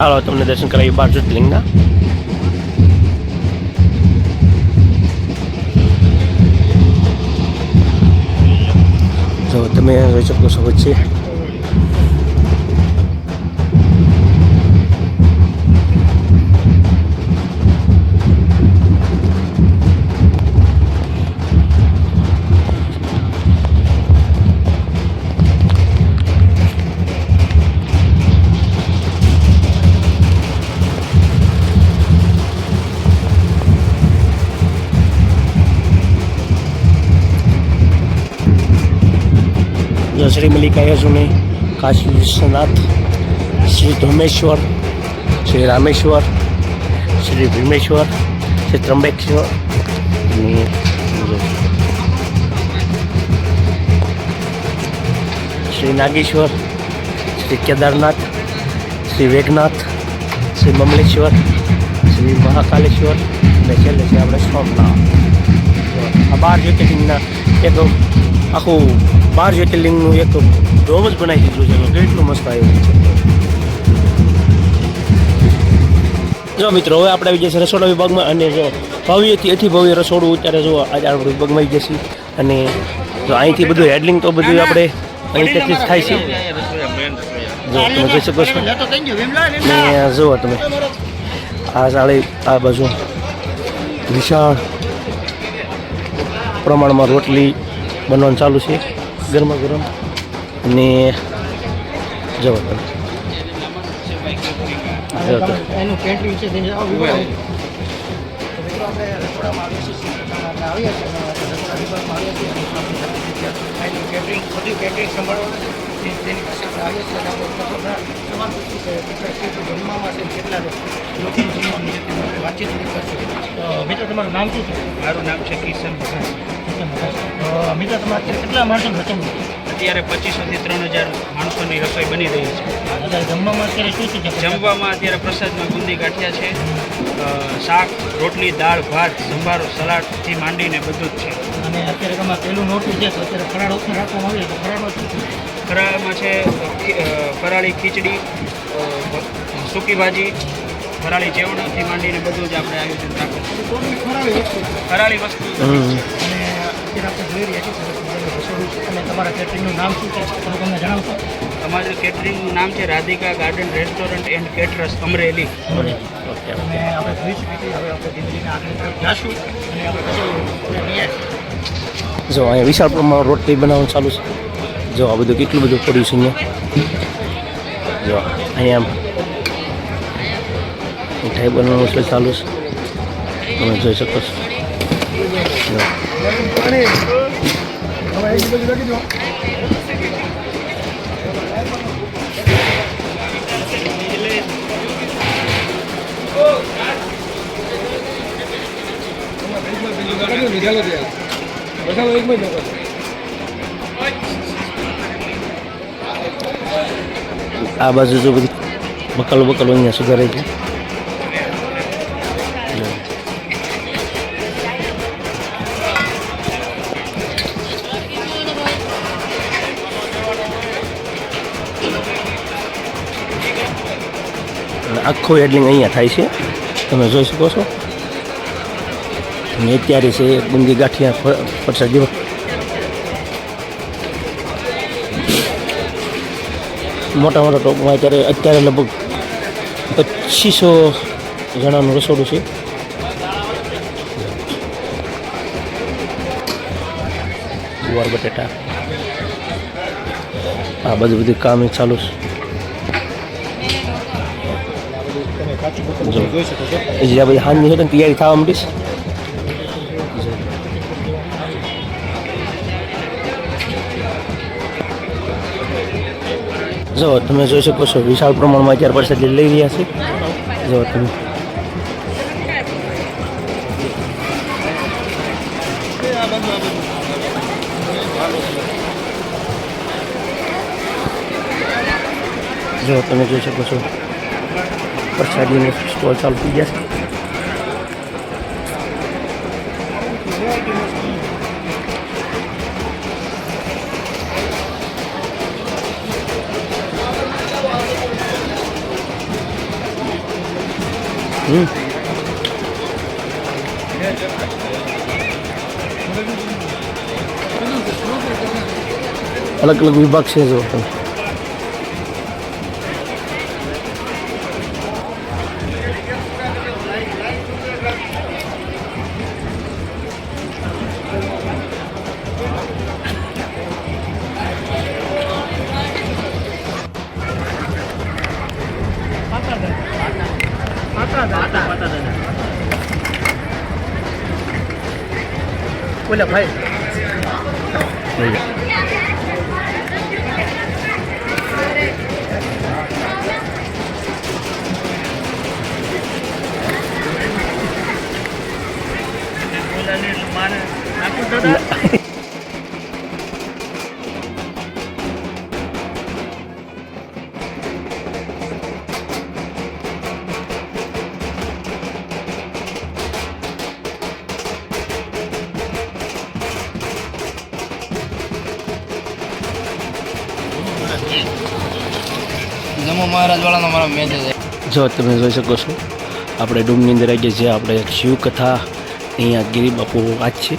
હાલો તમને દર્શન કરાવી 12 જ્યોતિર્લિંગના. જો તમે જોઈ શકો છો વચ્ચે श्री मल्लिकार्जुन सुने काशी विश्वनाथ, श्री धोमेश्वर, श्री रामेश्वर, श्री भीमेश्वर, श्री त्र्यंबकेश्वर, श्री नागेश्वर, श्री केदारनाथ, श्री वेगनाथ, श्री ममलेश्वर, श्री महाकालेश्वर અને છેલ્લે છે આપણે સોમનાથ. આ 12 જ્યોતિર્લિંગના એક આખું 12 જ્યોતિર્લિંગનું એક ડોમ જ બનાવી દીધું છે. કેટલું મસ્ત આવ્યું છે. જો મિત્રો હવે આપણે આવી જશે રસોડા વિભાગમાં. અને જો ભવ્યથી અતિ ભવ્ય રસોડું અત્યારે જો આજે આપણે વિભાગમાં આવી જશે. અને જો અહીંથી બધું હેડલિંગ તો બધું આપણે અહીંથી જ થાય છે. જો તમે જોઈ શકો છો. ને જુઓ તમે આ સાળી આ બાજુ વિશાળ પ્રમાણમાં રોટલી બનવાનું ચાલુ છે ગરમા ગરમ. અને જવો તમે એનું કેટરિંગ છે તેને કેટરિંગ બધી કેટરિંગ સંભાળવાનું છે. તેની પાસે આપણે આવીએ છીએ જમવામાં છે કેટલા લોકોનું જમવાનું છે તે વાતચીત કરશે. મિત્રો તમારું નામ શું છે? મારું નામ છે કિશન. મિત્રો તમારે અત્યારે કેટલા માણસો રસમ? અત્યારે 2500 થી 3000 માણસોની રસોઈ બની રહી છે. અત્યારે જમવામાં અત્યારે શું છે? જમવામાં અત્યારે પ્રસાદમાં ગુંદી ગાંઠિયા છે, શાક, રોટલી, દાળ, ભાત, સંભારો, સલાડથી માંડીને બધું જ છે. અને અત્યારે તમારે પહેલું નોટું છે તો અત્યારે ફરાળ ઓપ્શન રાખવામાં આવ્યું તો ફરાળમાં શું છે? ફરાળમાં છે ફરાળી ખીચડી, સૂકી ભાજી, ફરાળી ચેવડાથી માંડીને બધું જ આપણે આયોજન રાખવું. ફરાળી વસ્તુ. અને અત્યારે આપણે જોઈ રહ્યા છીએ રસોડું છે. અને તમારા કેટરિંગનું નામ શું છે તમે તમને જણાવશો? અમારું કેટરિંગનું નામ છે Radhika garden restaurant and caterers Amreli. અને આપણે જોઈ શકીએ છીએ હવે આપણે ધીમે ધીમે આગળ તરફ જઈશું અને આપણે જો અહીંયા વિશાળ પ્રમાણમાં રોટલી બનાવવાનું ચાલુ છે. જો આ બધું કેટલું બધું પડ્યું છે અહીંયા. જો અહીંયા મીઠાઈ બનાવવાનું ચાલુ છે. તમે જોઈ શકો છો. આ બાજુ જો બધી બકલો અહીંયા સુધારે છે. આખું હેડલિંગ અહીંયા થાય છે તમે જોઈ શકો છો. અને અત્યારે છે બુંદી ગાંઠિયા પ્રસાદ જેવા મોટા મોટા ટોપમાં અત્યારે લગભગ 2500 જણાનું રસોડું છે. ગુવાર બટેટા આ બધું કામ ચાલુ છે. જો આ બધી હાંજની હોય તૈયારી થવા માંડીશ. જો તમે જોઈ શકો છો વિશાળ પ્રમાણમાં અત્યારે પ્રસાદ લઈ રહ્યા છે. જો તમે જોઈ શકો છો પ્રસાદીનો સ્ટોલ ચાલુ થઈ ગયા છે. હમ. અલગ અલગ વિભાગ છે જો તમે. ઓલા ભાઈ જમો મહારાજ વાળાનો મારો મેચ છે. જો તમે જોઈ શકો છો આપણે ડૂમની અંદર આવી ગયા છીએ. આપણે એક શિવકથા અહીંયા ગિરી બાપુ વાત છે.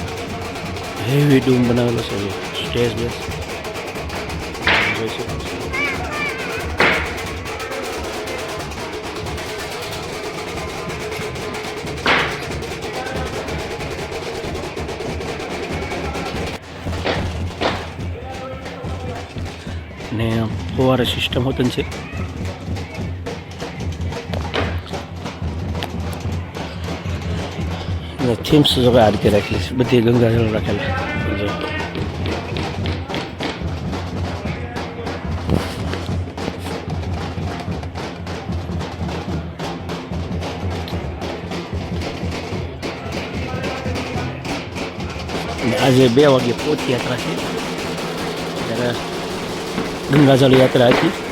હેવી ડૂમ બનાવેલો છે સ્ટેજ બેસ જોઈ શકો છો. ને ફુવારા સિસ્ટમ હોતું છે. થીમ્સ જો આ રીતે રાખેલી છે બધી ગંગાજળ રાખેલા જો. આજે 2 વાગે પોથી યાત્રા છે ત્યારે ગંગાજળ યાત્રા હતી.